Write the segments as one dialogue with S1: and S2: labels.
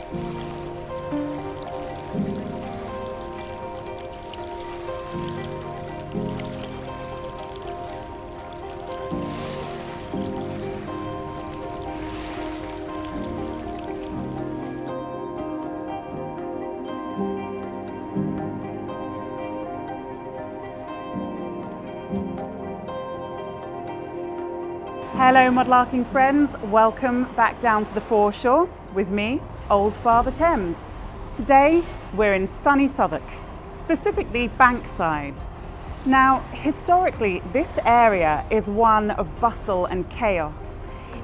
S1: Hello mudlarking friends, welcome back down to the foreshore with me, Old Father Thames. Today we're in sunny Southwark, specifically Bankside. Now historically this area is one of bustle and chaos.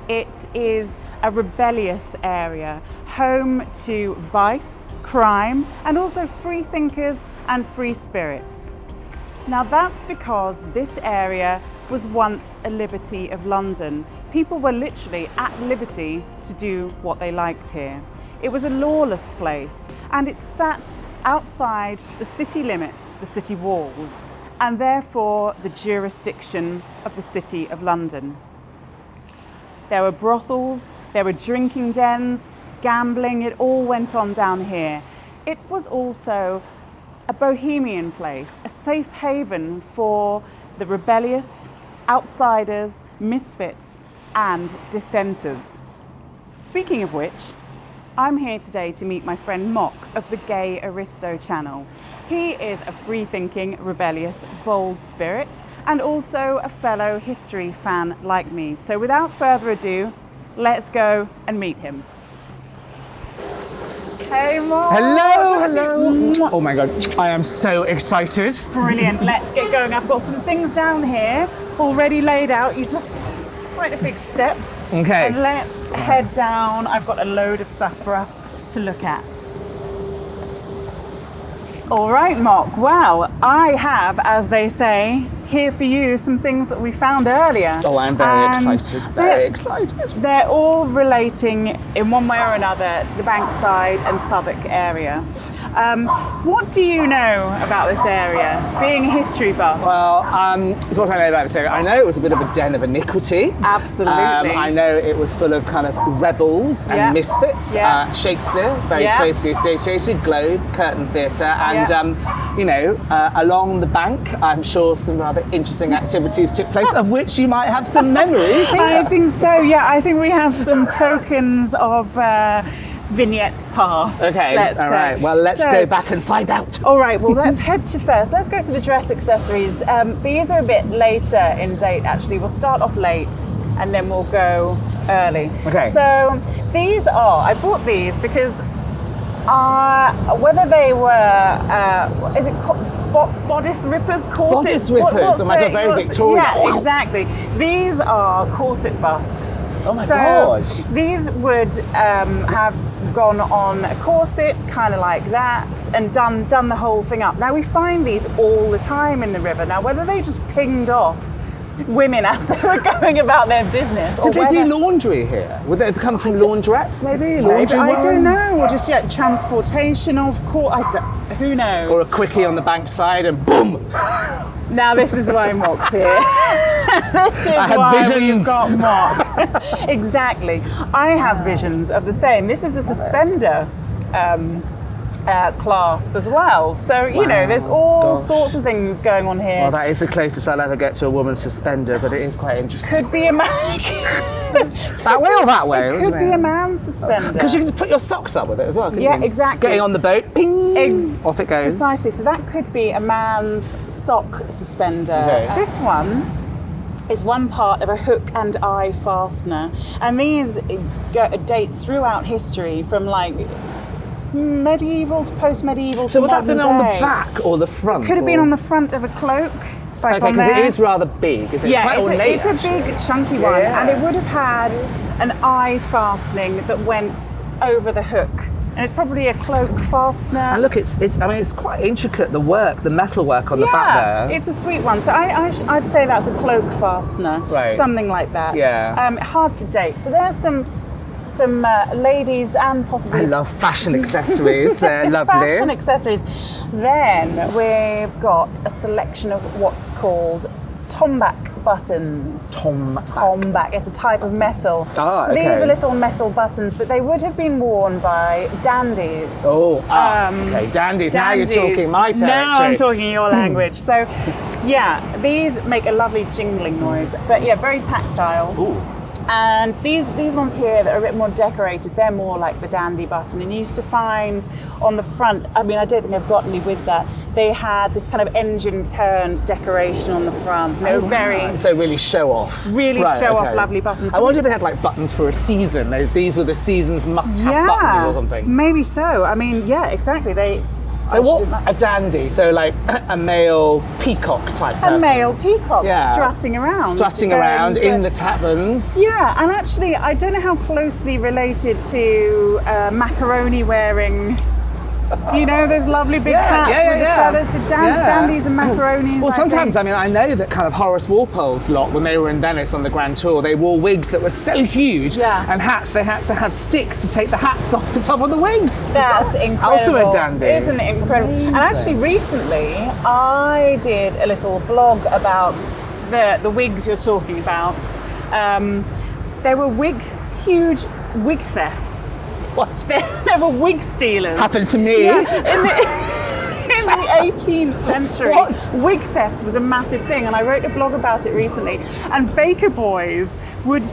S1: It is a rebellious area, home to vice, crime and also free thinkers and free spirits. Now that's because this area was once a liberty of London. People were literally at liberty to do what they liked here. It was a lawless place and it sat outside the city limits, the city walls, and therefore the jurisdiction of the City of London. There were brothels, there were drinking dens, gambling, it all went on down here. It was also a bohemian place, a safe haven for the rebellious, outsiders, misfits and dissenters. Speaking of which, I'm here today to meet my friend Mock of the Gay Aristo channel. He is a free-thinking, rebellious, bold spirit and also a fellow history fan like me. So without further ado, let's go and meet him. Hey Mock!
S2: Hello! Oh my god, I am so excited.
S1: Brilliant, let's get going. I've got some things down here already laid out. You just write a big step.
S2: Okay.
S1: And let's head down. I've got a load of stuff for us to look at. All right, Mock. Well, I have, as they say, here for you some things that we found earlier.
S2: Oh, I'm very excited. Very excited.
S1: They're all relating in one way or another to the Bankside and Southwark area. What do you know about this area, being a history buff?
S2: Well, so what I know about this area, I know it was a bit of a den of iniquity.
S1: Absolutely.
S2: I know it was full of kind of rebels and misfits. Shakespeare, very closely associated, Globe, Curtain Theatre, and you know, along the bank, I'm sure some rather interesting activities took place, of which you might have some memories here.
S1: I think so, yeah. I think we have some tokens of vignettes past.
S2: Okay, all right. Well, let's go back and find out.
S1: All right, well, let's head to first. Let's go to the dress accessories. These are a bit later in date, actually. We'll start off late and then we'll go early.
S2: Okay.
S1: So these are, I bought these because whether they were, is it bodice rippers, corset?
S2: Bodice rippers, like a very Victorian.
S1: Yeah, exactly. These are corset busks.
S2: Oh my God.
S1: These would have gone on a corset, kind of like that, and done the whole thing up. Now we find these all the time in the river. Now whether they just pinged off women as they were going about their business.
S2: Did they do laundry here? Would they come from laundrettes, maybe? Laundry
S1: I don't know, or just transportation of course. Who knows?
S2: Or a quickie on the Bankside and boom!
S1: Now this is why Mock's here. This is why we've got Mock. Exactly. I have visions of the same. This is a suspender clasp as well. So, you know, there's all sorts of things going on here.
S2: Well, that is the closest I'll ever get to a woman's suspender, but it is quite interesting.
S1: Could be a man.
S2: That way or that way?
S1: It could be a man's suspender.
S2: Because you can just put your socks up with it as well, couldn't you?
S1: Exactly.
S2: Getting on the boat, ping, off it goes.
S1: Precisely. So that could be a man's sock suspender.
S2: Okay.
S1: This one is one part of a hook and eye fastener. And these date throughout history from like medieval to post-medieval to
S2: so would that have been on the
S1: day.
S2: back or the front?
S1: Could have been on the front of a cloak.
S2: Okay, because it is rather big, isn't it?
S1: Yeah,
S2: it's quite ornate,
S1: it's a big chunky one, and it would have had an eye fastening that went over the hook. And it's probably a cloak fastener.
S2: And look, it's quite intricate, the work, the metal work on the back there.
S1: It's a sweet one. So I'd say that's a cloak fastener, something like that.
S2: Yeah.
S1: Hard to date. So there's some ladies and possibly...
S2: I love fashion accessories, they're lovely.
S1: Fashion accessories. Then we've got a selection of what's called tomback buttons.
S2: Tomback.
S1: It's a type of metal.
S2: Ah,
S1: so these are little metal buttons, but they would have been worn by dandies.
S2: Okay, dandies. Now you're talking my territory.
S1: Now I'm talking your language. So, yeah, these make a lovely jingling noise, but yeah, very tactile.
S2: Ooh.
S1: And these ones here that are a bit more decorated, they're more like the dandy button. And you used to find on the front, I mean, I don't think I've got any with that, they had this kind of engine-turned decoration on the front. And they were very...
S2: So really show off.
S1: Really show off lovely buttons.
S2: I wonder if they had like buttons for a season. These were the season's must-have buttons or something.
S1: Maybe so. I mean, yeah, exactly.
S2: So what, a dandy, so like a male peacock type person.
S1: A male peacock strutting around.
S2: Strutting around in the taverns.
S1: Yeah, and actually I don't know how closely related to macaroni wearing, you know, those lovely big hats with the feathers, to dandies and macaronis.
S2: Well, sometimes, I mean, I know that kind of Horace Walpole's lot, when they were in Venice on the Grand Tour, they wore wigs that were so huge and hats, they had to have sticks to take the hats off the top of the wigs.
S1: That's incredible.
S2: Also a dandy.
S1: Isn't it incredible? Amazing. And actually recently I did a little blog about the wigs you're talking about. There were huge wig thefts.
S2: What?
S1: There were wig stealers.
S2: Happened to me.
S1: Yeah, in the 18th century.
S2: What?
S1: Wig theft was a massive thing, and I wrote a blog about it recently. And baker boys would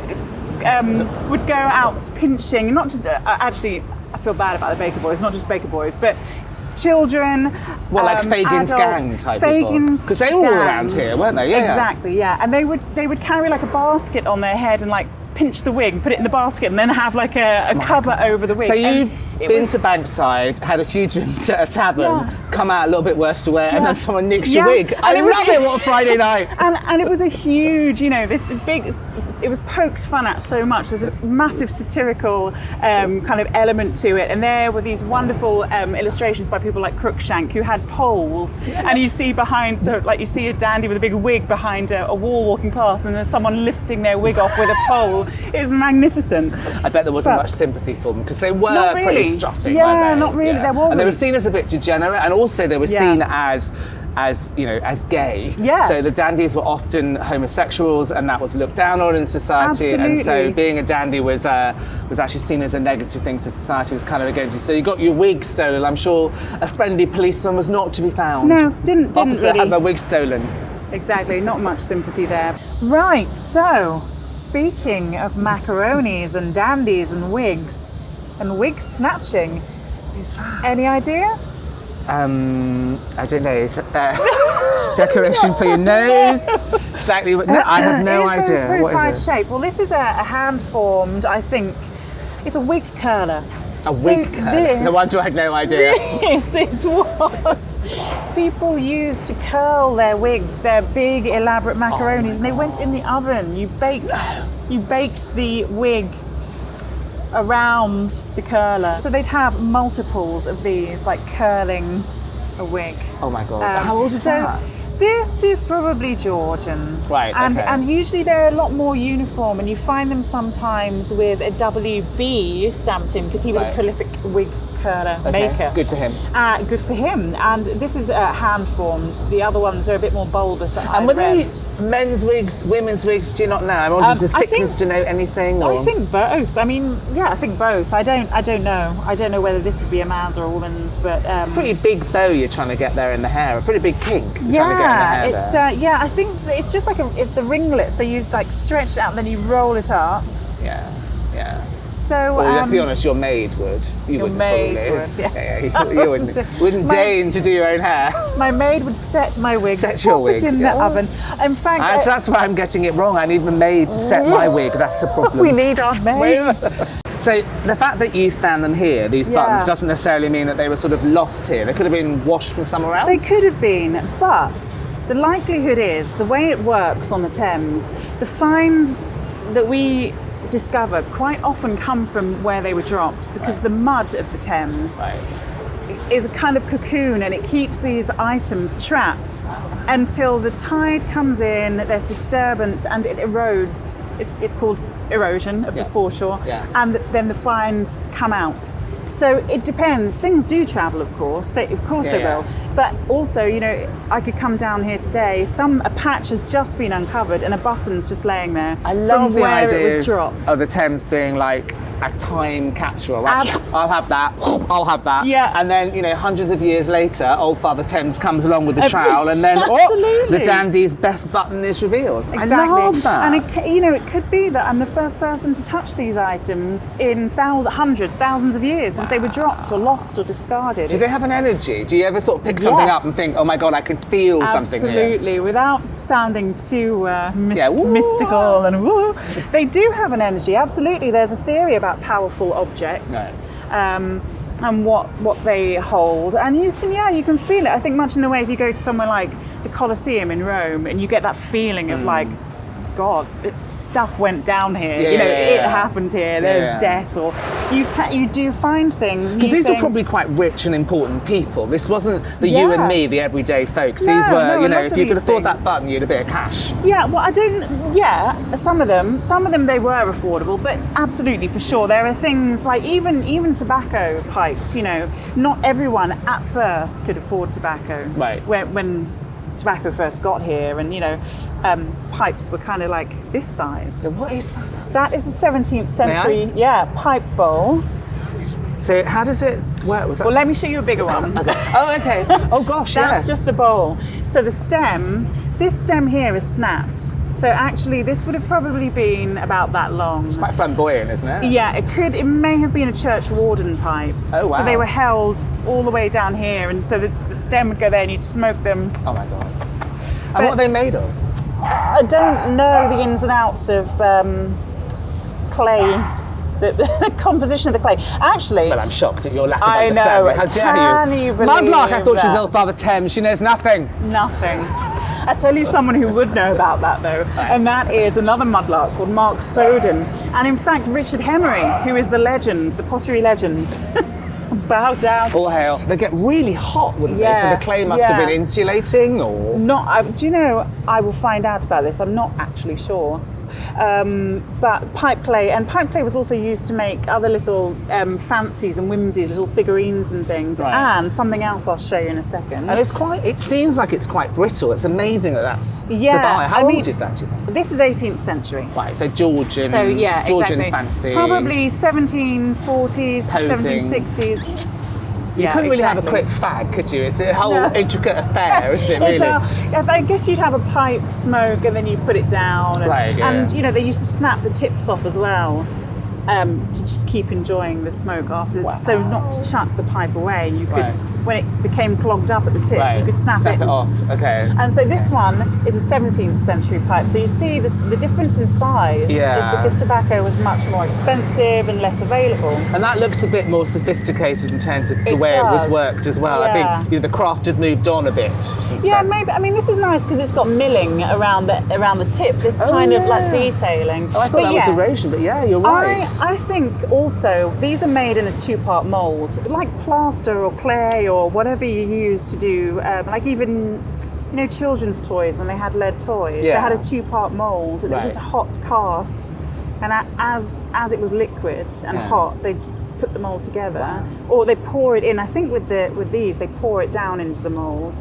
S1: go out pinching, not just actually, I feel bad about the baker boys, not just baker boys, but children.
S2: Well, like Fagin's
S1: adults,
S2: gang type
S1: Fagin's
S2: because they were all around here, weren't they? Yeah.
S1: Exactly, yeah. And they would carry like a basket on their head and like pinch the wig, put it in the basket, and then have like a cover over the wig.
S2: So you've been to Bankside, had a few drinks at a tavern, come out a little bit worse for wear, and then someone nicks your wig. I love it. What a Friday night!
S1: And it was a huge, you know, this big. It was poked fun at so much. There's this massive satirical kind of element to it, and there were these wonderful illustrations by people like Cruikshank who had poles, and you see behind, so like you see a dandy with a big wig behind a wall walking past, and there's someone lifting their wig off with a pole. It's magnificent.
S2: I bet there wasn't much sympathy for them because they were pretty strutting.
S1: Yeah,
S2: weren't they?
S1: not really. There wasn't.
S2: And they were seen as a bit degenerate, and also they were seen as you know, as gay.
S1: Yeah.
S2: So the dandies were often homosexuals, and that was looked down on in society.
S1: Absolutely.
S2: And so being a dandy was actually seen as a negative thing, so society was kind of against you. So you got your wig stolen. I'm sure a friendly policeman was not to be found.
S1: No, didn't
S2: Officer
S1: really.
S2: had my wig stolen.
S1: Exactly, not much sympathy there. Right, so speaking of macaronis and dandies and wigs wig snatching, any idea?
S2: I don't know. Is it, decoration for your nose? Slightly. No, I have no idea.
S1: Very
S2: what
S1: tired
S2: is it?
S1: shape. Well, this is a hand-formed. I think it's a wig curler.
S2: A wig curler. No wonder I had no idea.
S1: This is what people use to curl their wigs. They're big, elaborate macaronis, and they went in the oven. You baked the wig around the curler. So they'd have multiples of these, like curling a wig.
S2: Oh my God. How old is that?
S1: This is probably Georgian.
S2: Right,
S1: and usually they're a lot more uniform, and you find them sometimes with a WB stamped in because he was a prolific wig curler maker.
S2: Good for him.
S1: Good for him. And this is hand formed. The other ones are a bit more bulbous.
S2: And were they men's wigs, women's wigs? Do you not know? I mean, does the thickness denote anything? Or?
S1: I think both. I mean, yeah, I think both. I don't know. I don't know whether this would be a man's or a woman's, but
S2: it's a pretty big bow you're trying to get there in the hair. A pretty big kink you're trying to get in the hair.
S1: It's I think that it's just like it's the ringlet. So you like stretch it out and then you roll it up.
S2: Yeah.
S1: So,
S2: well, let's be honest, your maid would.
S1: Your maid would,
S2: you wouldn't deign to do your own hair.
S1: My maid would set my wig,
S2: set your wig.
S1: Put it in the oven. In fact,
S2: that's why I'm getting it wrong. I need my maid to set my wig. That's the problem.
S1: We need our maid.
S2: So the fact that you found them here, these buttons, doesn't necessarily mean that they were sort of lost here. They could have been washed from somewhere else.
S1: They could have been, but the likelihood is, the way it works on the Thames, the finds that we discover quite often come from where they were dropped, because the mud of the Thames is a kind of cocoon, and it keeps these items trapped until the tide comes in, there's disturbance, and it erodes. It's called erosion of the foreshore, and then the finds come out. So it depends. Things do travel, of course. They will. But also, you know, I could come down here today. A patch has just been uncovered, and a button's just laying there.
S2: I love the
S1: where
S2: idea
S1: it was dropped.
S2: of the Thames being like a time capsule. Like, I'll have that. I'll have that.
S1: Yeah.
S2: And then, you know, hundreds of years later, old Father Thames comes along with the trowel, and then the Dandies' best button is revealed.
S1: Exactly.
S2: I love that.
S1: And it could be that I'm the first person to touch these items in thousands of years since they were dropped or lost or discarded.
S2: Do they have an energy? Do you ever sort of pick something up and think, oh my God, I can feel something here?
S1: Absolutely, without sounding too mystical and woo. They do have an energy, absolutely. There's a theory about powerful objects and what they hold, and you can feel it. I think much in the way if you go to somewhere like the Colosseum in Rome and you get that feeling of like, God, stuff went down here. It happened here. There's death, or you do find things.
S2: Because these were probably quite rich and important people. This wasn't the you and me, the everyday folks. These were, if you could afford that button, you had a bit of cash.
S1: Yeah, well, I don't. Yeah, some of them they were affordable, but absolutely for sure there are things like even tobacco pipes. You know, not everyone at first could afford tobacco.
S2: Right.
S1: When tobacco first got here, and pipes were kind of like this size.
S2: So what is that?
S1: That is a 17th century pipe bowl.
S2: So how does it work?
S1: Well, let me show you a bigger one.
S2: Okay. Oh, okay. Oh gosh,
S1: That's just a bowl. So this stem here is snapped. So actually this would have probably been about that long.
S2: It's quite flamboyant, isn't it?
S1: Yeah, it may have been a church warden pipe.
S2: Oh wow.
S1: So they were held all the way down here, and so the stem would go there and you'd smoke them.
S2: Oh my God. And what are they made of?
S1: I don't know the ins and outs of clay, the composition of the clay. Actually,
S2: well, I'm shocked at your lack of
S1: I
S2: understanding.
S1: know.
S2: How dare
S1: Can you believe
S2: Mudlark, I thought she was
S1: that?
S2: old Father Thames. She knows nothing.
S1: Nothing. I tell you someone who would know about that though, and that is another mudlark called Mark Soden. And in fact, Richard Hemery, who is the legend, the pottery legend. Bow down.
S2: All hail. They get really hot, wouldn't they? So the clay must have been insulating, or?
S1: Do you know, I will find out about this. I'm not actually sure. But pipe clay was also used to make other little fancies and whimsies, little figurines and things, and something else I'll show you in a second.
S2: And it seems like it's quite brittle. It's amazing that that's survived. How old is that, do you think?
S1: This is 18th century.
S2: Right, so Georgian fancy.
S1: Probably 1740s, 1760s.
S2: You couldn't really have a quick fag, could you? It's a whole intricate affair, isn't it, really?
S1: I guess you'd have a pipe smoke and then you'd put it down. And they used to snap the tips off as well to just keep enjoying the smoke after.
S2: Wow.
S1: So not to chuck the pipe away. You could, when it became clogged up at the tip, you could snap it
S2: off. Okay.
S1: And so this one is a 17th century pipe. So you see the difference in size is because tobacco was much more expensive and less available.
S2: And that looks a bit more sophisticated in terms of the way it was worked as well.
S1: Yeah.
S2: I think the craft had moved on a bit since then.
S1: Maybe. I mean, this is nice because it's got milling around the tip. This kind of like detailing.
S2: Oh, I thought that was erosion, but yeah, you're right.
S1: I think also these are made in a 2-part mould, like plaster or clay or whatever you use to do, like even children's toys when they had lead toys. They had a 2-part mould, and it was just a hot cast, and as it was liquid and hot, they put the mould together, or they pour it in. I think with these they pour it down into the mould,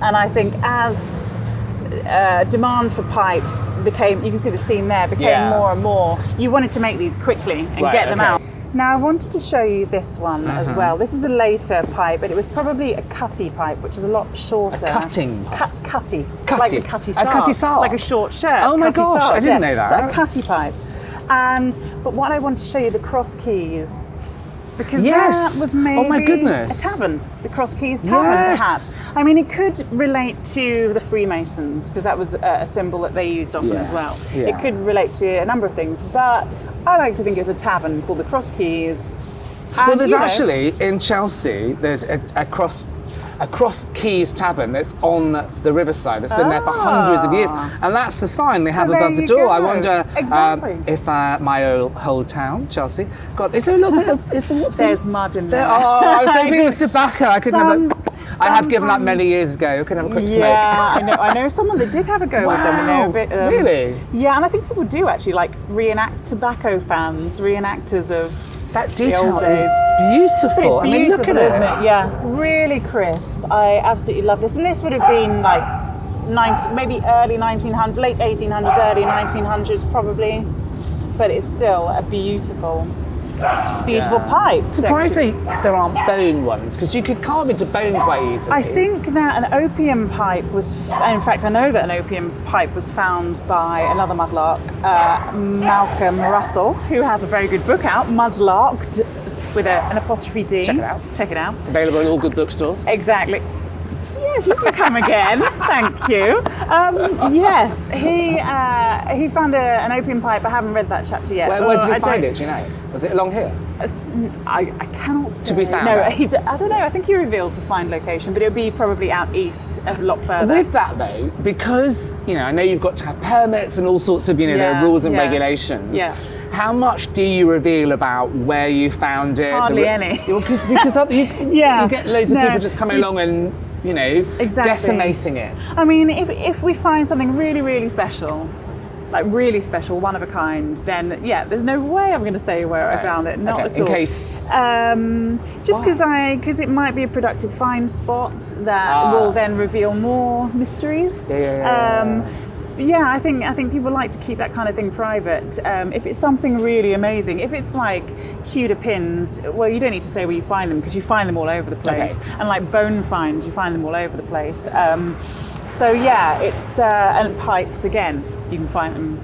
S1: and I think as demand for pipes became, you can see the seam there, became more and more. You wanted to make these quickly and get them out. Now I wanted to show you this one as well. This is a later pipe, but it was probably a cutty pipe, which is a lot shorter.
S2: A cutting?
S1: Cutty. Like a cutty sark.
S2: A cutty sark?
S1: Like a short shirt.
S2: Oh my gosh, I didn't know that.
S1: So a cutty pipe. But what I want to show you, the cross keys. Because that was maybe a tavern, the Cross Keys Tavern, perhaps. I mean, it could relate to the Freemasons, because that was a symbol that they used often as well. It could relate to a number of things, but I like to think it's a tavern called the Cross Keys.
S2: Well, there's actually, in Chelsea, there's a Cross Keys Tavern that's on the riverside, that's been there for hundreds of years, and that's the sign they have above the door. I wonder if my whole town, Chelsea, God, is there a little bit of,
S1: there's mud in there.
S2: I was hoping it was tobacco. I couldn't I have given up many years ago. I couldn't have a quick smoke.
S1: I know someone that did have a go with them, and they were a bit
S2: really?
S1: Yeah, and I think people do actually like reenact tobacco fans, reenactors of
S2: That detail
S1: old days.
S2: is beautiful.
S1: It's beautiful,
S2: look at
S1: isn't it? Yeah, really crisp. I absolutely love this. And this would have been like maybe early 1900s, late 1800s, early 1900s probably. But it's still a beautiful pipe.
S2: Surprisingly, there aren't bone ones, because you could carve into bone quite easily.
S1: I think that an opium pipe was, in fact, I know that an opium pipe was found by another mudlark, Malcolm Russell, who has a very good book out, Mudlarked, with an apostrophe D. Check it out.
S2: Available in all good bookstores.
S1: Exactly. Yes, you can come again. Thank you. Yes, he found an opium pipe. I haven't read that chapter yet.
S2: Where did he find it? Do you know? Was it along here?
S1: I cannot say.
S2: To be found?
S1: No, I don't know. I think he reveals the find location, but it'll be probably out east, a lot further.
S2: With that though, because I know you've got to have permits and all sorts of there are rules and regulations.
S1: Yeah.
S2: How much do you reveal about where you found it?
S1: Hardly any.
S2: Because you get loads of people just coming along and decimating it.
S1: I mean, if we find something really, really special, like really special, one of a kind, then there's no way I'm going to say where I found it. Not at all.
S2: In case.
S1: Just because it might be a productive find spot that will then reveal more mysteries. I think people like to keep that kind of thing private. If it's something really amazing, if it's like Tudor pins, well, you don't need to say where you find them, because you find them all over the place. And like bone finds, you find them all over the place. It's and pipes again, you can find them.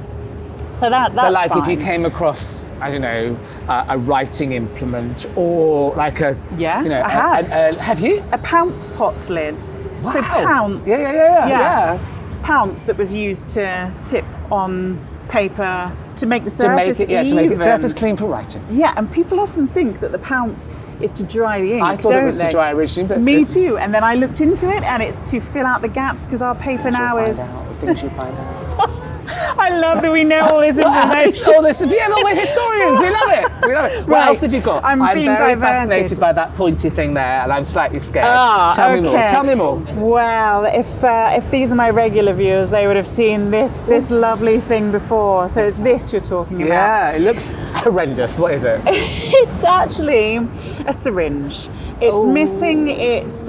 S1: So that's
S2: but like
S1: fine.
S2: if you came across, I don't know, a writing implement or like a
S1: I have.
S2: Have you?
S1: A pounce pot lid.
S2: Wow.
S1: So pounce.
S2: Yeah.
S1: Pounce that was used to tip on paper to make the surface
S2: to make it surface clean for writing.
S1: Yeah, and people often think that the pounce is to dry the ink.
S2: I thought it was to dry originally, but
S1: me too. And then I looked into it, and it's to fill out the gaps, because our paper now is.
S2: Things you find out.
S1: I love that we know all this information.
S2: All this, we're historians. We love it. What else have you got?
S1: I'm being
S2: very
S1: diverted.
S2: Fascinated by that pointy thing there, and I'm slightly scared. Tell me more.
S1: Well, if these are my regular viewers, they would have seen this lovely thing before. So it's this you're talking about.
S2: Yeah, it looks horrendous. What is it?
S1: It's actually a syringe. It's missing its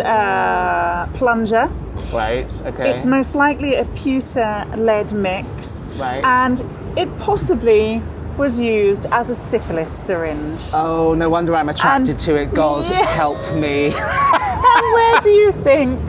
S1: plunger.
S2: Right, okay.
S1: It's most likely a pewter lead mix.
S2: Right.
S1: And it possibly was used as a syphilis syringe.
S2: Oh, no wonder I'm attracted to it. God, help me.
S1: And where do you think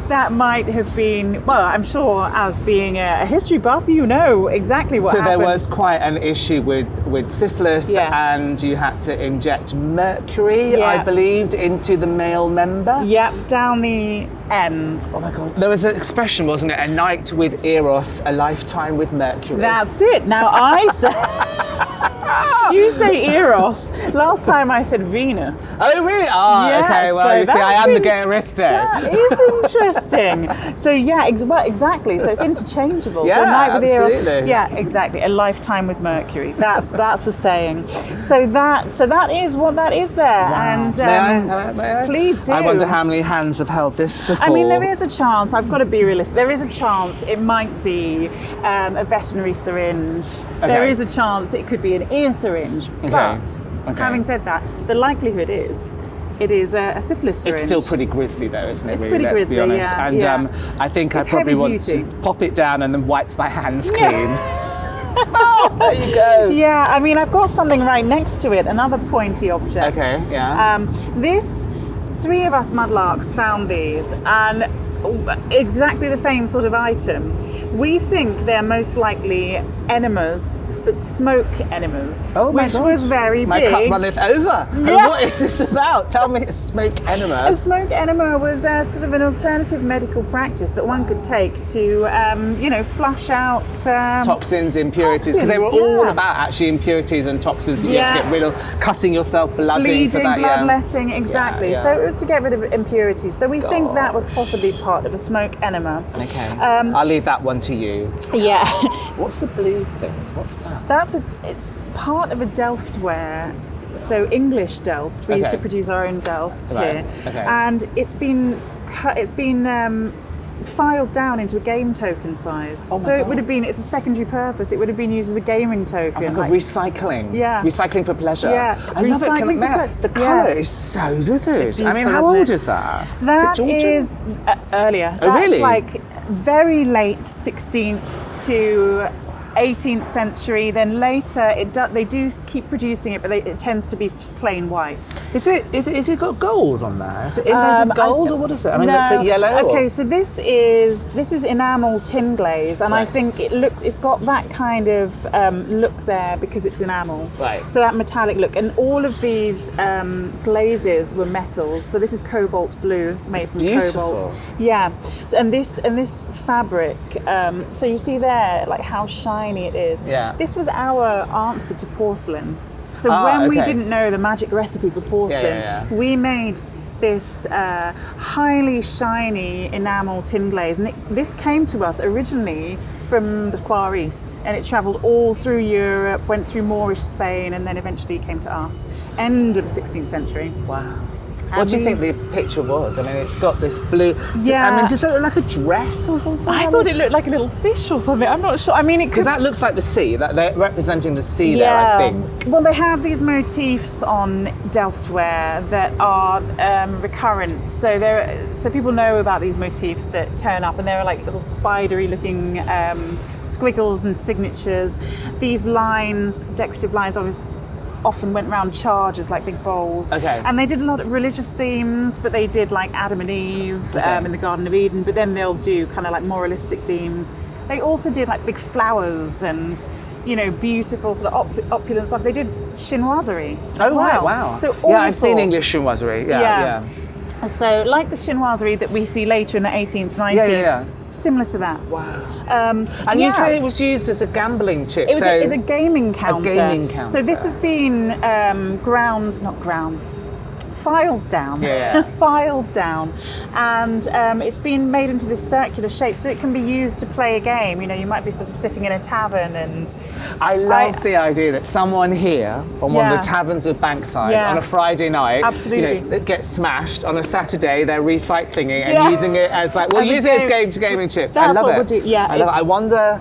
S1: that might have been? Well, I'm sure as being a history buff, you know exactly what happened.
S2: So there was quite an issue with syphilis, and you had to inject mercury, I believed, into the male member.
S1: Yep, down the end.
S2: Oh my God. There was an expression, wasn't it? A night with Eros, a lifetime with Mercury.
S1: That's it. Now I say... You say Eros. Last time I said Venus.
S2: Oh, really? Oh, okay. Well,
S1: so
S2: you see, I am the gayrist.
S1: That is interesting. So, exactly. So it's interchangeable.
S2: Yeah,
S1: so a night with
S2: absolutely.
S1: Eros. Yeah, exactly. A lifetime with Mercury. That's the saying. So that is what that is there.
S2: Wow.
S1: And
S2: may I?
S1: Please do.
S2: I wonder how many hands have held this before.
S1: I mean, there is a chance. I've got to be realistic. There is a chance it might be a veterinary syringe.
S2: Okay.
S1: There is a chance it could be an ear syringe. But having said that, the likelihood is it is a syphilis syringe.
S2: It's still pretty grisly though, isn't it?
S1: It's
S2: really,
S1: pretty
S2: let's
S1: grisly,
S2: be honest.
S1: yeah,
S2: And I think I probably want to pop it down and then wipe my hands clean. There you go.
S1: Yeah, I mean, I've got something right next to it, another pointy object.
S2: Okay, yeah.
S1: Three of us mudlarks found these, and exactly the same sort of item. We think they're most likely enemas, but smoke enemas, which was very big.
S2: My cup runneth over.
S1: Yeah.
S2: What is this about? Tell me, a smoke enema.
S1: A smoke enema was sort of an alternative medical practice that one could take to, flush out
S2: toxins, impurities. Because they were all about actually impurities and toxins that you had to get rid of, cutting yourself, blooding to that.
S1: Bloodletting, exactly. So it was to get rid of impurities. So we think that was possibly part of a smoke enema.
S2: Okay. I'll leave that one to you.
S1: Yeah.
S2: What's the blue thing? What's that?
S1: It's part of a Delftware. So English Delft. We used to produce our own Delft here,
S2: Okay.
S1: and it's been filed down into a game token size.
S2: Oh,
S1: so it would have been, it's a secondary purpose. It would have been used as a gaming token.
S2: Oh my God, recycling.
S1: Yeah.
S2: Recycling for pleasure.
S1: Yeah.
S2: I love it. The colour is so vivid. I mean, how old is that?
S1: That is earlier.
S2: Oh, really?
S1: That's like very late 16th to 18th century. Then later, they do keep producing it, but it tends to be just plain white.
S2: Is it got gold on there? Is it inlaid with gold, or what is it? I mean,
S1: no.
S2: it's yellow.
S1: Okay, so this is enamel tin glaze, and I think it's got that kind of look there because it's enamel.
S2: Right.
S1: So that metallic look, and all of these glazes were metals. So this is cobalt blue, made from cobalt. Yeah. So, and this fabric. So you see there, like how shiny it is.
S2: Yeah.
S1: This was our answer to porcelain. So when we didn't know the magic recipe for porcelain, we made this highly shiny enamel tin glaze, and this came to us originally from the Far East, and it travelled all through Europe, went through Moorish Spain, and then eventually came to us, end of the 16th century.
S2: Wow. What do you think the picture was? I mean, it's got this blue.
S1: Yeah.
S2: I mean, does it look like a dress or something?
S1: I thought it looked like a little fish or something. I'm not sure. I mean, it could.
S2: Because that looks like the sea. That they're representing the sea there, I think.
S1: Well, they have these motifs on Delftware that are recurrent. So people know about these motifs that turn up, and they're like little spidery-looking squiggles and signatures. These lines, decorative lines, obviously, often went round chargers like big bowls.
S2: Okay.
S1: And they did a lot of religious themes, but they did like Adam and Eve in the Garden of Eden, but then they'll do kind of like moralistic themes. They also did like big flowers and, you know, beautiful sort of opulent stuff. They did chinoiserie as well.
S2: Right, wow.
S1: So
S2: I've seen English chinoiserie. Yeah.
S1: So like the chinoiserie that we see later in the 18th, 19th, similar to that.
S2: Wow. And you say it was used as a gambling chip.
S1: It's a gaming counter.
S2: A gaming counter.
S1: So this has been filed down. Filed down. And it's been made into this circular shape, so it can be used to play a game. You know, you might be sort of sitting in a tavern and...
S2: I love the idea that someone here on one of the taverns of Bankside on a Friday night,
S1: absolutely,
S2: you know, it gets smashed. On a Saturday, they're recycling it and using it as like, we'll use it as gaming chips.
S1: That's
S2: I love
S1: what
S2: it.
S1: we'll do. Yeah,
S2: I love it. I wonder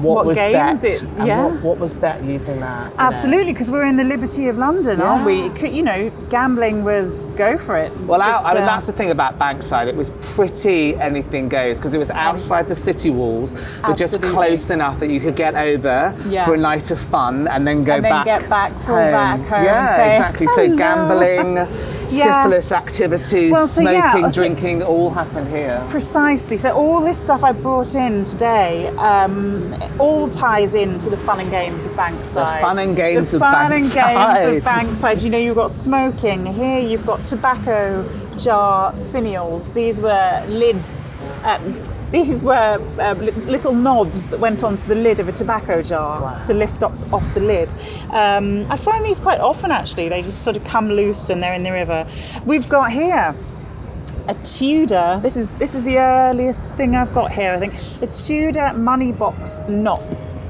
S2: what was
S1: games
S2: bet,
S1: it?
S2: and what was bet using that?
S1: Absolutely, because we're in the Liberty of London, aren't we? You know, gambling was go for it.
S2: Well, I mean, that's the thing about Bankside. It was pretty anything goes because it was outside the city walls, but just close enough that you could get over for a night of fun and then go back.
S1: Get back, fall back home.
S2: Yeah,
S1: and say,
S2: exactly.
S1: hello.
S2: So gambling, syphilis activities, smoking, drinking, all happen here.
S1: Precisely. So all this stuff I brought in today all ties into the fun and games of Bankside.
S2: The fun and games of
S1: Bankside. You know, you've got smoking. Here you've got tobacco jar finials. These were lids. These were little knobs that went onto the lid of a tobacco jar to lift off the lid. I find these quite often, actually. They just sort of come loose and they're in the river. We've got here a Tudor. This is the earliest thing I've got here, I think. A Tudor money box knop.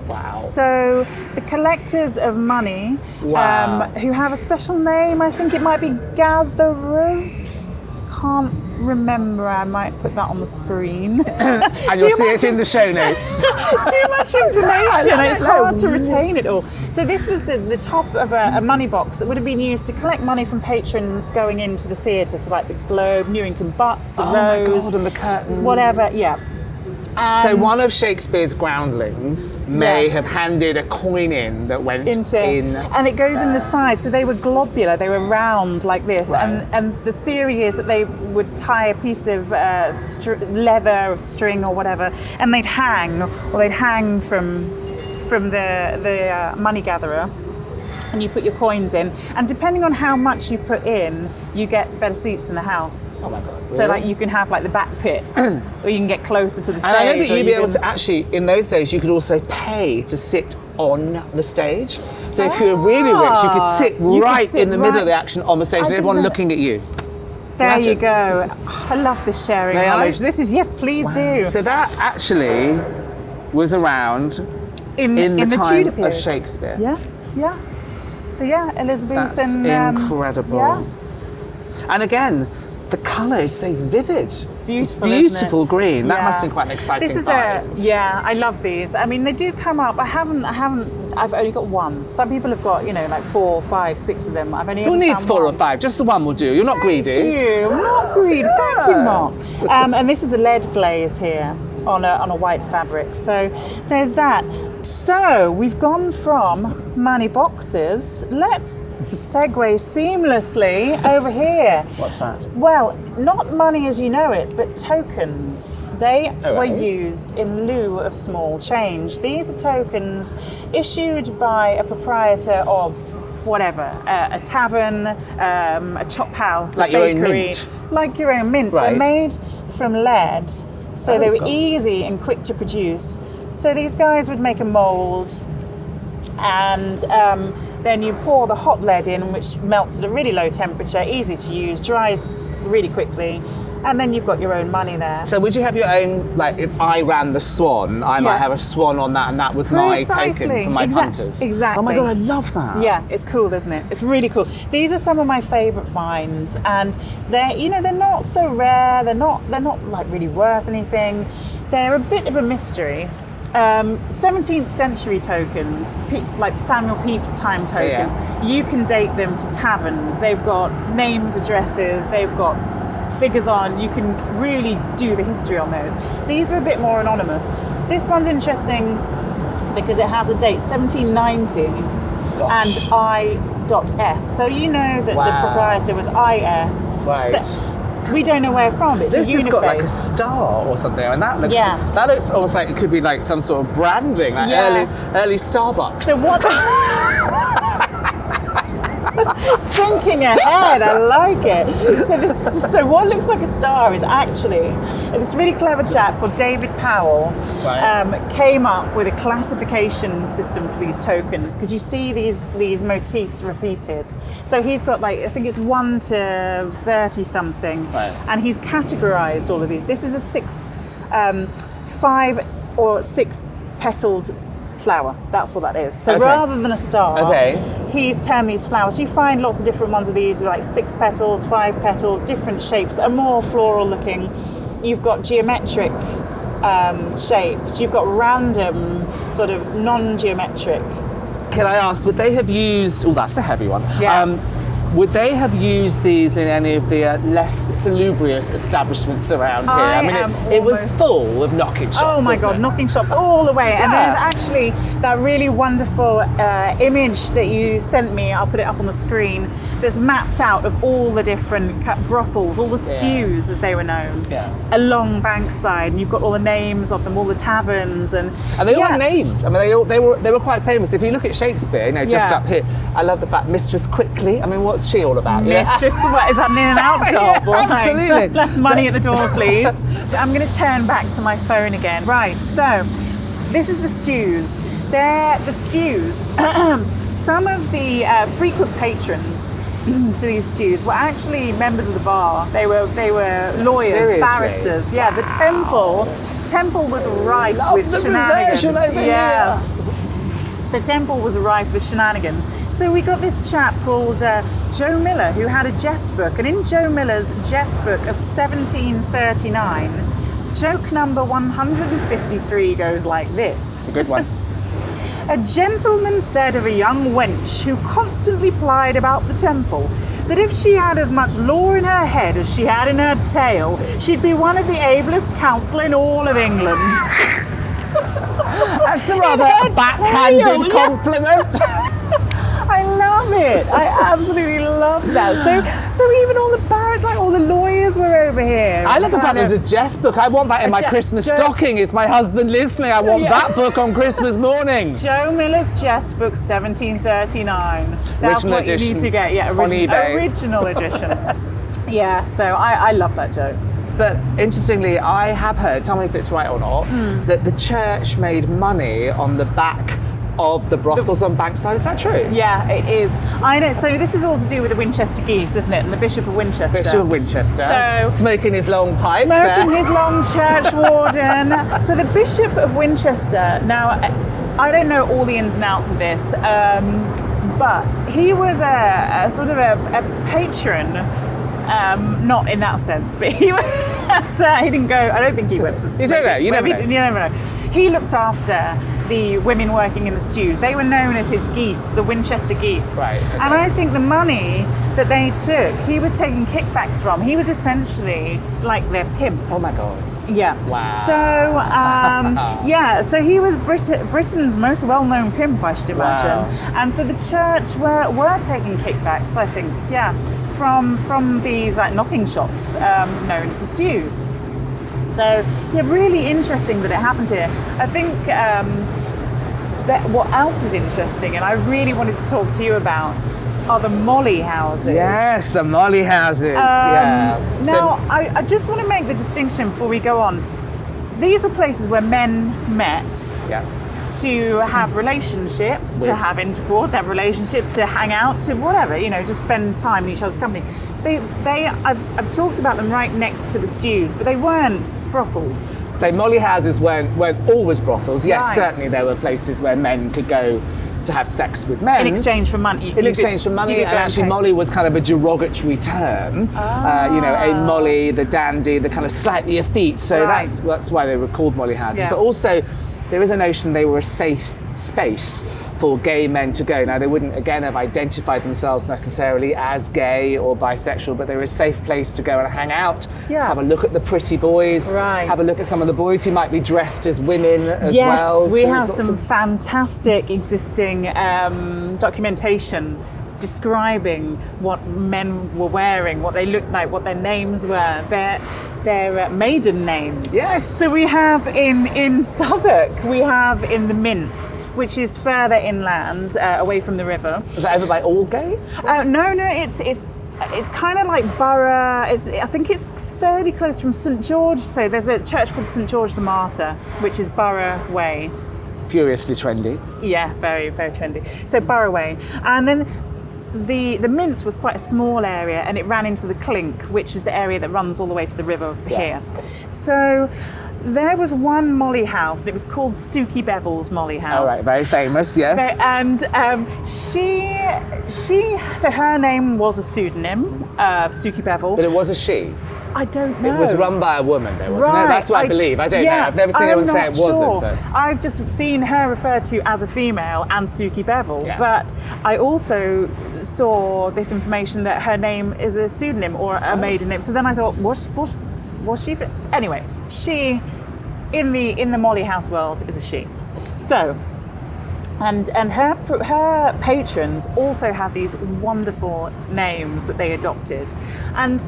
S2: Wow.
S1: So the collectors of money, who have a special name, I think it might be gatherers. Can't remember. I might put that on the screen.
S2: And you'll see it in the show notes.
S1: Too much information. It's hard to retain it all. So this was the top of a money box that would have been used to collect money from patrons going into the theatre. So like the Globe, Newington Butts, the Rose,
S2: my God, and the curtain,
S1: whatever. Yeah.
S2: So one of Shakespeare's groundlings may have handed a coin in that went in,
S1: and it goes in the side. So they were globular, they were round like this, and the theory is that they would tie a piece of leather or string or whatever, and they'd hang from the money gatherer. And you put your coins in, and depending on how much you put in, you get better seats in the house.
S2: Oh my God! Really?
S1: So like you can have like the back pits, or you can get closer to the stage.
S2: And I know that you'd be able to actually, in those days, you could also pay to sit on the stage. So if you were really rich, you could sit right in the middle of the action on the stage, and everyone looking at you.
S1: There you go. I love this sharing knowledge. This is please do.
S2: So that actually was around in the time Tudor of Shakespeare.
S1: Yeah. So Elizabeth.
S2: That's incredible. And again, the colour is so vivid.
S1: Beautiful,
S2: beautiful
S1: isn't it?
S2: green. That must have been quite an exciting find.
S1: I love these. I mean, they do come up. I've only got one. Some people have got, like 4, 5, 6 of them. I've only
S2: Who needs
S1: found
S2: 4
S1: one.
S2: or 5? Just the one will do. You're not greedy.
S1: Thank you. I'm not greedy. Thank you, Mark. And this is a lead glaze here on a white fabric. So there's that. So we've gone from money boxes. Let's segue seamlessly over here.
S2: What's that?
S1: Well, not money as you know it, but tokens. They were used in lieu of small change. These are tokens issued by a proprietor of whatever, a tavern, a chop house,
S2: like
S1: a bakery.
S2: Your own mint.
S1: Like your own mint.
S2: Right.
S1: They're made from lead, so they were easy and quick to produce. So these guys would make a mould, and then you pour the hot lead in, which melts at a really low temperature, easy to use, dries really quickly, and then you've got your own money there.
S2: So would you have your own, like if I ran the swan, I might have a swan on that, and that was my token for my punters?
S1: Exactly.
S2: Oh my God, I love that.
S1: Yeah, it's cool, isn't it? It's really cool. These are some of my favourite finds, and they're not so rare. They're not like really worth anything. They're a bit of a mystery. 17th century tokens, like Samuel Pepys time tokens, you can date them to taverns. They've got names, addresses, they've got figures on. You can really do the history on those. These are a bit more anonymous. This one's interesting because it has a date, 1790, and I.S. So you know that the proprietor was I.S.
S2: Right.
S1: So we don't know where from. It's
S2: this
S1: a
S2: has
S1: uniface.
S2: got like a star or something, and that looks almost like it could be like some sort of branding, like early Starbucks.
S1: So what? Thinking ahead, I like it. So what looks like a star is actually this really clever chap called David Powell came up with a classification system for these tokens, because you see these motifs repeated. So he's got I think it's 1 to 30 something, and he's categorized all of these. This is a 5 or 6 petaled flower. That's what that is. So rather than a star, he's termed these flowers. You find lots of different ones of these with like 6 petals, 5 petals, different shapes that are more floral looking. You've got geometric shapes. You've got random sort of non-geometric.
S2: Can I ask, would they have used, that's a heavy one.
S1: Yeah.
S2: Would they have used these in any of the less salubrious establishments around here? I mean, it was full of knocking shops.
S1: Oh my God, knocking shops all the way. Yeah. And there's actually that really wonderful image that you sent me. I'll put it up on the screen. That's mapped out of all the different brothels, all the stews as they were known, along Bankside. And you've got all the names of them, all the taverns, and
S2: they all had names. I mean, they were quite famous. If you look at Shakespeare, just up here, I love the fact Mistress Quickly. I mean, what's she all about?
S1: Mistress, what is that, an in and out job?
S2: Absolutely.
S1: Money at the door, please. I'm going to turn back to my phone again. Right, so this is the stews. They're the stews. Some of the frequent patrons to these stews were actually members of the bar. They were lawyers,
S2: Seriously?
S1: Barristers. Yeah, the temple was rife with shenanigans. So Temple was rife with shenanigans. So we got this chap called Joe Miller, who had a jest book. And in Joe Miller's jest book of 1739, joke number 153 goes like this.
S2: It's a good one.
S1: A gentleman said of a young wench who constantly plied about the Temple that if she had as much law in her head as she had in her tail, she'd be one of the ablest counsel in all of England.
S2: That's a rather backhanded compliment.
S1: I love it. I absolutely love that. So even all the lawyers were over here.
S2: I love the fact there's a jest book. I want that in my Christmas stocking. Is my husband listening? I want that book on Christmas morning.
S1: Joe Miller's jest book, 1739. That's
S2: original
S1: what
S2: edition
S1: you need to get. Yeah,
S2: on eBay.
S1: Original edition. Yeah. So I love that joke.
S2: But interestingly, I have heard, tell me if it's right or not, that the church made money on the back of the brothels on Bankside. Is that true?
S1: Yeah, it is. I know. So this is all to do with the Winchester geese, isn't it? And the Bishop of Winchester.
S2: Bishop of Winchester.
S1: So
S2: smoking his long pipe.
S1: Smoking his long church warden. So the Bishop of Winchester. Now, I don't know all the ins and outs of this, but he was a sort of a patron. Not in that sense, but he was So he didn't go. I don't think he went.
S2: You don't know. You never know.
S1: You never know. He looked after the women working in the stews. They were known as his geese, the Winchester geese.
S2: Right. Okay.
S1: And I think the money that they took, he was taking kickbacks from. He was essentially like their pimp.
S2: Oh my God.
S1: Yeah.
S2: Wow.
S1: So, so he was Britain's most well-known pimp, I should imagine.
S2: Wow.
S1: And so the church were taking kickbacks, I think, from these knocking shops known as the stews. So, really interesting that it happened here. I think that what else is interesting, and I really wanted to talk to you about, are the molly houses.
S2: Yes, the molly houses.
S1: Now, I just want to make the distinction before we go on. These were places where men met to have relationships, to have intercourse, to have relationships, to hang out, to whatever, just spend time in each other's company. I've talked about them right next to the stews, but they weren't brothels.
S2: So molly houses weren't always brothels. Yes,
S1: Right.
S2: certainly there were places where men could go to have sex with men.
S1: In exchange for money.
S2: In exchange for money, and actually molly was kind of a derogatory term. A molly, the dandy, the kind of slightly effete. So
S1: Right.
S2: that's why they were called molly houses.
S1: Yeah.
S2: But also, there is a notion they were a safe space for gay men to go. Now, they wouldn't, again, have identified themselves necessarily as gay or bisexual, but they were a safe place to go and hang out, have a look at the pretty boys, have a look at some of the boys who might be dressed as women as well.
S1: Yes, we have some fantastic existing documentation describing what men were wearing, what they looked like, what their names were, their maiden names.
S2: Yes.
S1: So we have in Southwark, we have in the Mint, which is further inland, away from the river.
S2: Was that over by Aldgate?
S1: No, it's kind of like Borough. I think it's fairly close from St George. So there's a church called St George the Martyr, which is Borough Way.
S2: Furiously trendy.
S1: Yeah, very, very trendy. So Borough Way. And then the Mint was quite a small area, and it ran into the Clink, which is the area that runs all the way to the river here. So there was one molly house, and it was called Suki Bevel's Molly House.
S2: All right, very famous, yes.
S1: And so her name was a pseudonym, Suki Bevel.
S2: But it was a she.
S1: I don't know.
S2: It was run by a woman, though, wasn't it? That's what I believe. I don't know. I've never seen anyone say it wasn't. But
S1: I've just seen her referred to as a female and Suki Bevel.
S2: Yeah.
S1: But I also saw this information that her name is a pseudonym or a maiden name. So then I thought, was she? Anyway, she in the Molly House world is a she. So. And her patrons also had these wonderful names that they adopted, and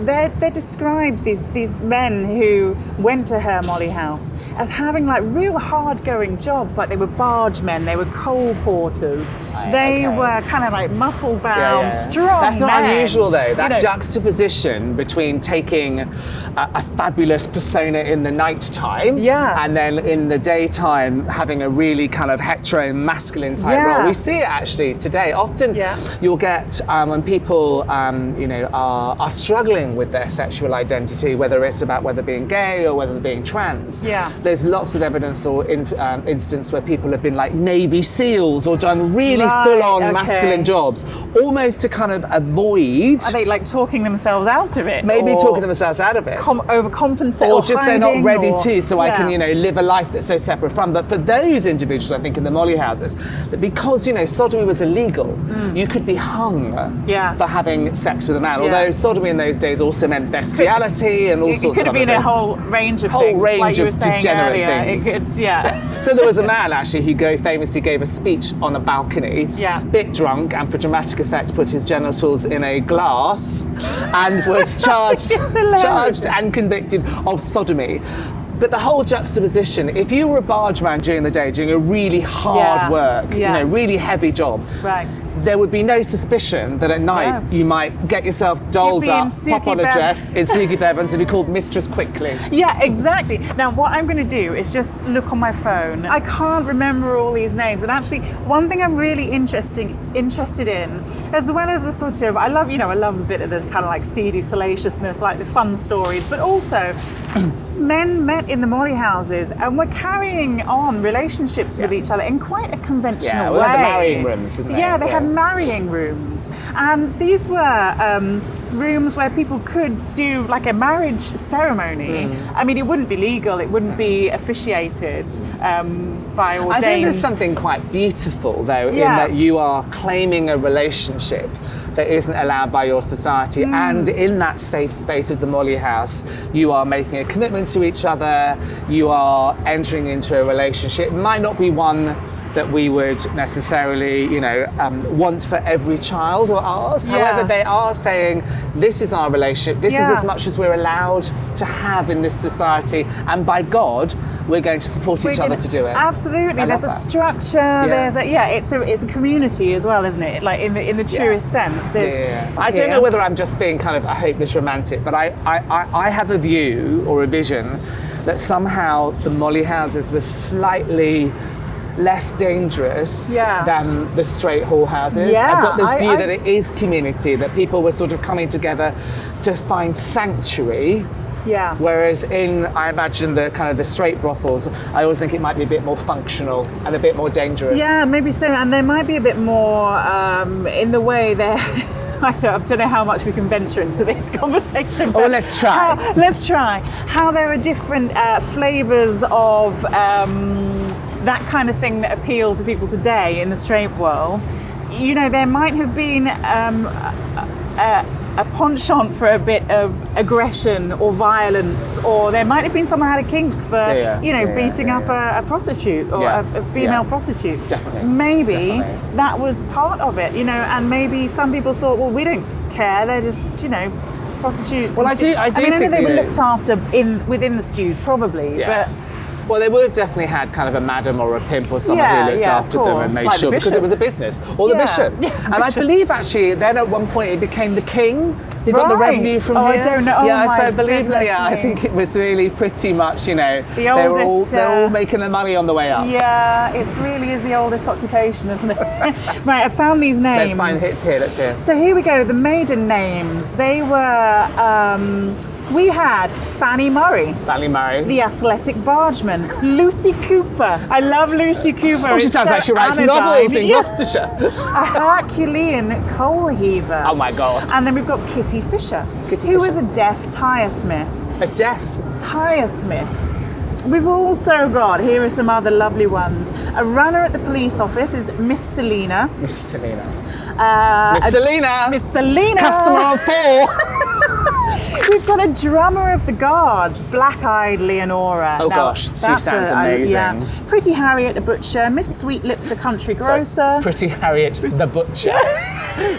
S1: they're described, these men who went to her Molly House, as having like real hard-going jobs. Like they were bargemen, they were coal porters, they were kind of like muscle-bound, strong.
S2: That's not
S1: men.
S2: unusual though. That juxtaposition between taking a fabulous persona in the night time, and then in the daytime having a really kind of hetero masculine type role. We see it actually today. Often you'll get when people are struggling with their sexual identity, whether it's about whether being gay or whether being trans. There's lots of evidence or instance where people have been like Navy SEALs or done really full-on masculine jobs, almost to kind of avoid.
S1: Are they like talking themselves out of it?
S2: Maybe talking themselves out of it.
S1: Overcompensate,
S2: or just they're not ready to, so I can live a life that's so separate from. But for those individuals, I think in the molly houses, that because sodomy was illegal, you could be hung for having sex with a man. Although sodomy in those days also meant bestiality and all sorts of things.
S1: It could have been a whole range of things, like you were saying earlier.
S2: So there was a man actually who famously gave a speech on a balcony, bit drunk, and for dramatic effect put his genitals in a glass and was charged and convicted of sodomy. But the whole juxtaposition, if you were a bargeman during the day doing a really hard work, really heavy job, there would be no suspicion that at night you might get yourself dolled up, pop on a dress in Suki Bevan's and be called Mistress Quickly.
S1: Yeah, exactly. Now what I'm going to do is just look on my phone. I can't remember all these names, and actually one thing I'm really interested in, as well as the sort of, I love a bit of the kind of like seedy salaciousness, like the fun stories, but also men met in the molly houses and were carrying on relationships with each other in quite a conventional way.
S2: They had the marrying rooms, didn't they?
S1: Yeah, they had marrying rooms. And these were rooms where people could do like a marriage ceremony. I mean, it wouldn't be legal, it wouldn't be officiated by ordained.
S2: I think there's something quite beautiful, though, in that you are claiming a relationship that isn't allowed by your society, and in that safe space of the molly house, you are making a commitment to each other, you are entering into a relationship. It might not be one that we would necessarily, want for every child or ours. However, they are saying, this is our relationship, this is as much as we're allowed to have in this society, and by God, we're going to support each other to do it.
S1: Absolutely, there's a structure, there's it's a community as well, isn't it? Like in the truest sense.
S2: I don't know whether I'm just being kind of a hopeless romantic, but I have a view or a vision that somehow the molly houses were slightly less dangerous than the straight whorehouses. I've got this view that it is community, that people were sort of coming together to find sanctuary.
S1: Yeah.
S2: Whereas I imagine the kind of the straight brothels, I always think it might be a bit more functional and a bit more dangerous.
S1: Yeah, maybe so. And there might be a bit more in the way they're I don't know how much we can venture into this conversation.
S2: Oh, let's try.
S1: Let's try. How there are different flavours of that kind of thing that appeal to people today in the straight world. There might have been a penchant for a bit of aggression or violence, or there might have been someone had a kink for beating up a prostitute or a female prostitute.
S2: Definitely.
S1: Maybe that was part of it, and maybe some people thought, well, we don't care, they're just prostitutes.
S2: Well, I do think
S1: they were looked after within the stews, probably, but.
S2: Well, they would have definitely had kind of a madam or a pimp or someone who looked after them and made sure, because it was a business, or the bishop. And I believe actually then at one point it became the king. He got the revenue from here.
S1: I don't know.
S2: So I believe that. I think it was really pretty much, they're all making their money on the way up.
S1: Yeah, it really is the oldest occupation, isn't it? Right, I found these names.
S2: Let's find hits here. Let's hear.
S1: So here we go. The maiden names. They were. We had Fanny Murray. The athletic bargeman. Lucy Cooper. I love Lucy Cooper.
S2: Oh, she sounds like she writes novels in Gloucestershire.
S1: A Herculean coal heaver.
S2: Oh my God.
S1: And then we've got Kitty Fisher, who was a deaf tyresmith.
S2: A deaf?
S1: Tyresmith. We've also got, here are some other lovely ones. A runner at the police office is Miss Selina.
S2: Miss Selina. Miss Selina. Customer on 4.
S1: We've got a drummer of the guards, Black-Eyed Leonora.
S2: Oh gosh, she sounds amazing.
S1: Pretty Harriet the butcher, Miss Sweetlips a country grocer.
S2: Pretty Harriet the butcher.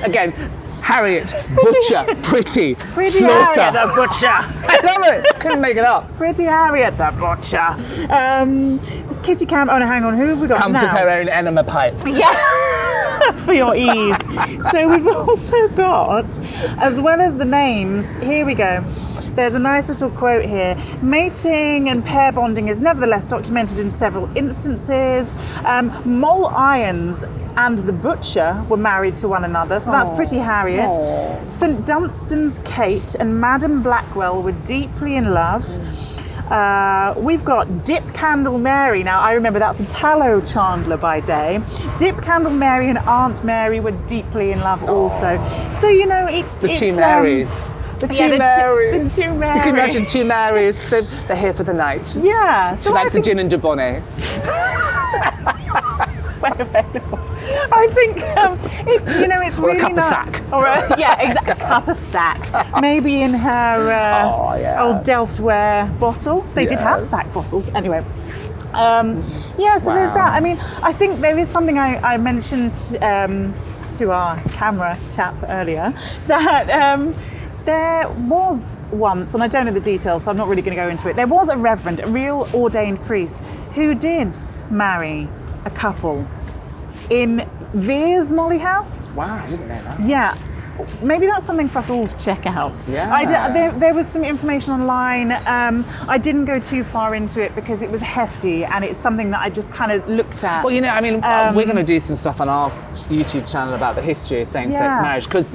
S2: Again, Harriet, butcher, pretty slaughter.
S1: Harriet the butcher.
S2: I love it. Couldn't make it up.
S1: Pretty Harriet the butcher. Kitty Camp. Oh no, hang on. Who have we got now?
S2: Comes with her own enema pipe.
S1: Yeah. For your ease. So we've also got, as well as the names, here we go. There's a nice little quote here. Mating and pair bonding is nevertheless documented in several instances. Moll Irons and the butcher were married to one another, so that's Pretty Harriet. St Dunstan's Kate and Madam Blackwell were deeply in love. We've got Dip Candle Mary. Now, I remember that's a tallow chandler by day. Dip Candle Mary and Aunt Mary were deeply in love also. So, it's...
S2: The two Marys. The two Marys.
S1: The two Marys.
S2: You can imagine two Marys. They're here for the night.
S1: Yeah.
S2: She likes a gin and debonnaire.
S1: When available. I think it's it's
S2: or
S1: really
S2: a cup of sack.
S1: Or exactly, a cup of sack. Maybe in her old Delftware bottle. They did have sack bottles anyway. So there's that. I mean, I think there is something I mentioned to our camera chap earlier that. There was once, and I don't know the details, so I'm not really going to go into it. There was a reverend, a real ordained priest, who did marry a couple in Vere's Molly House.
S2: Wow, I didn't know that.
S1: Yeah. maybe that's something for us all to check out.
S2: Yeah.
S1: There was some information online. I didn't go too far into it because it was hefty, and it's something that I just kind of looked at.
S2: Well, we're going to do some stuff on our YouTube channel about the history of same-sex marriage, because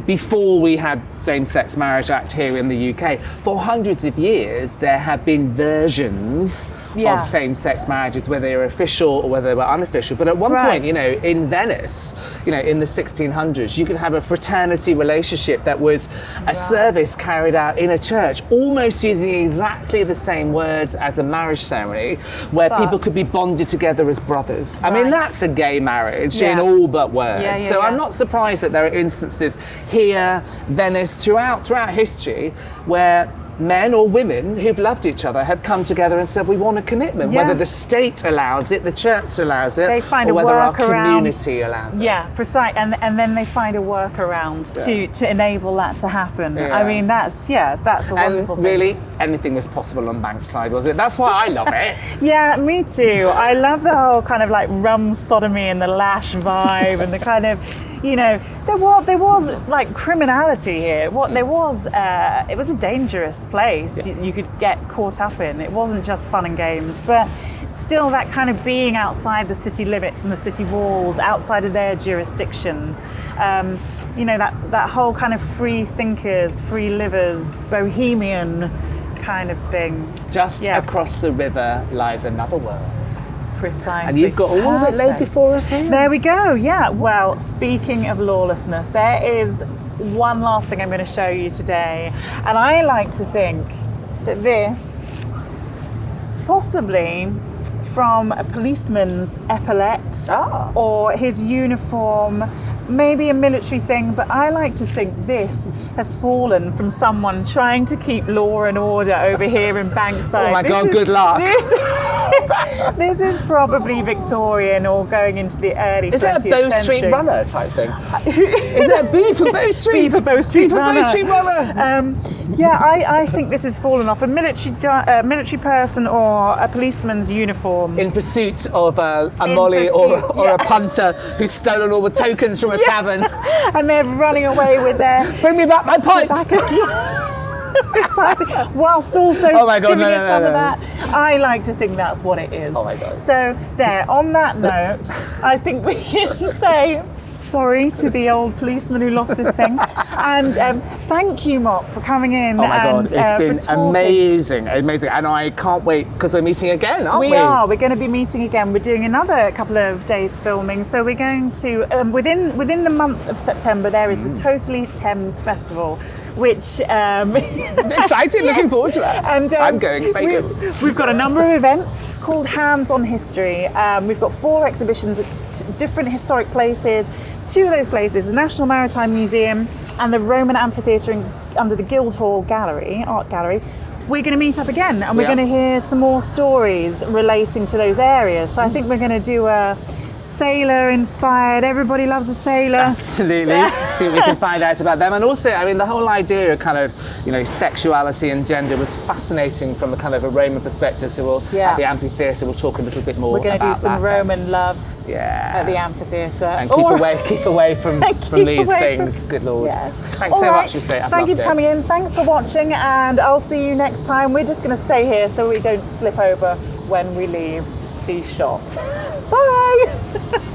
S2: before we had Same-Sex Marriage Act here in the UK, for hundreds of years there have been versions of same-sex marriages, whether they were official or whether they were unofficial. But at one point, in Venice, in the 1600s, you could have a fraternity relationship that was a service carried out in a church, almost using exactly the same words as a marriage ceremony, where people could be bonded together as brothers. I mean, that's a gay marriage in all but words. So I'm not surprised that there are instances here, Venice, throughout history, where men or women who've loved each other have come together and said, we want a commitment, whether the state allows it, the church allows it,
S1: they find
S2: or whether our
S1: workaround.
S2: Community allows it.
S1: Yeah, precise. And then they find a workaround to enable that to happen.
S2: Yeah.
S1: I mean, that's a wonderful thing.
S2: Really, anything was possible on Bankside, was it? That's why I love it.
S1: Yeah, me too. I love the whole kind of like rum sodomy and the lash vibe and the kind of, there was like criminality here. It was a dangerous place. You could get caught up in. It wasn't just fun and games, but still that kind of being outside the city limits and the city walls, outside of their jurisdiction. That whole kind of free thinkers, free livers, bohemian kind of thing.
S2: Just across the river lies another world.
S1: Precisely.
S2: And you've got all of it laid before us here.
S1: There we go, yeah. Well, speaking of lawlessness, there is one last thing I'm going to show you today. And I like to think that this, possibly from a policeman's epaulette or his uniform, maybe a military thing, but I like to think this has fallen from someone trying to keep law and order over here in Bankside.
S2: Oh my God, good luck.
S1: This is probably Victorian or going into the early 20th century.
S2: Is it a Bow Street runner type thing? Is it a B for Bow Street?
S1: B for Bow Street runner.
S2: Bow Street runner.
S1: I think this has fallen off a military person or a policeman's uniform.
S2: In pursuit of a molly or a punter who's stolen all the tokens from a tavern.
S1: And they're running away with their...
S2: Bring me back my pipe!
S1: Precisely. Whilst also
S2: giving
S1: us some of that. I like to think that's what it is.
S2: Oh my God.
S1: So there, on that note, I think we can say sorry to the old policeman who lost his thing. And thank you, Mop, for coming in.
S2: Oh my God, it's been amazing. And I can't wait, because we're meeting again, aren't we?
S1: We are. We're going to be meeting again. We're doing another couple of days filming. So we're going to, within the month of September, there is the Totally Thames Festival, which...
S2: excited, looking forward to it.
S1: And
S2: I'm going, it's very good.
S1: We've got a number of events called Hands on History. We've got 4 exhibitions at different historic places. 2 of those places, the National Maritime Museum and the Roman Amphitheatre under the Guildhall Gallery, Art Gallery. We're going to meet up again and we're going to hear some more stories relating to those areas. So I think we're going to do a sailor inspired, everybody loves a sailor.
S2: Absolutely. See what we can find out about them. And also, I mean, the whole idea of kind of, sexuality and gender was fascinating from a kind of a Roman perspective. So we'll, at the amphitheatre, we'll talk a little bit more about that.
S1: We're going to do some Roman love at the amphitheatre. And
S2: keep away from these things. Good Lord.
S1: Yes.
S2: Thanks so much for staying.
S1: Thank you for coming in. Thanks for watching, and I'll see you next time. We're just going to stay here so we don't slip over when we leave the shot. Bye.